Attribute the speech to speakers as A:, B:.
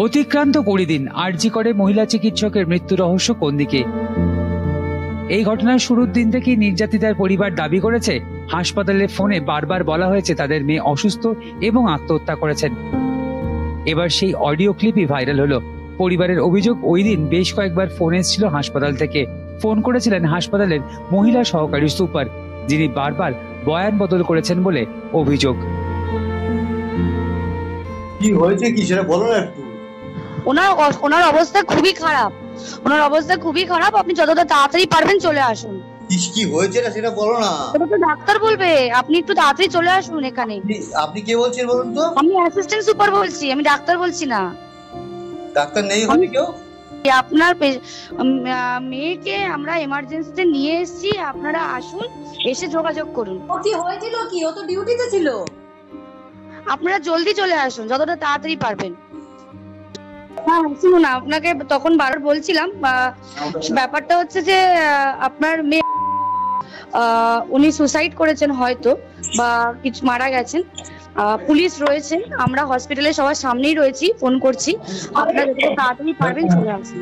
A: অতিক্রান্ত 20 দিন, আরজি করে মহিলা চিকিৎসকের মৃত্যু রহস্য কোন দিকে? এই ঘটনার শুরুর দিন থেকেই নির্যাতিতার পরিবার দাবি করেছে হাসপাতালের ফোনে বারবার বলা হয়েছে তাদের মেয়ে অসুস্থ এবং আত্মহত্যা করেছেন। এবার সেই অডিও ক্লিপই ভাইরাল হলো। পরিবারের অভিযোগ, ওই দিন বেশ কয়েকবার ফোন এসেছিল হাসপাতাল থেকে। ফোন করেছিলেন হাসপাতালের মহিলা সহকারী সুপার, যিনি বারবার বয়ান বদল করেছেন বলে অভিযোগ।
B: কি হয়েছে কি সেটা বলো না একটু।
C: ওনার অবস্থা খুবই খারাপ। আপনি যতটা তাড়াতাড়ি পারবেন চলে আসুন।
B: কি হয়েছে না সেটা বলো না।
C: ওটা তো ডাক্তার বলবে, আপনি একটু তাড়াতাড়ি চলে আসুন এখানে।
B: আপনি কে বলছেন বলুন তো?
C: আমি অ্যাসিস্ট্যান্ট সুপার বলছি, আমি ডাক্তার বলছি না।
B: ডাক্তার নেই হবে কেউ?
C: আপনার মেয়েকে আমরা এমার্জেন্সিতে নিয়ে এসেছি, আপনারা আসুন, এসে যোগাযোগ করুন।
D: ও কি হয়েছিল কি? ও তো ডিউটিতে ছিল।
C: আপনারা জলদি চলে আসুন, যতটা তাড়াতাড়ি পারবেন। হ্যাঁ শুনুন, আপনাকে তখন বারবার বলছিলাম, ব্যাপারটা হচ্ছে যে আপনার মেয়ে উনি সুসাইড করেছেন হয়তো, বা কিছু মারা গেছেন। পুলিশ রয়েছেন, আমরা হসপিটালে সবার সামনেই রয়েছি, ফোন করছি, আপনারা যত তাড়াতাড়ি পারবেন চলে আসুন।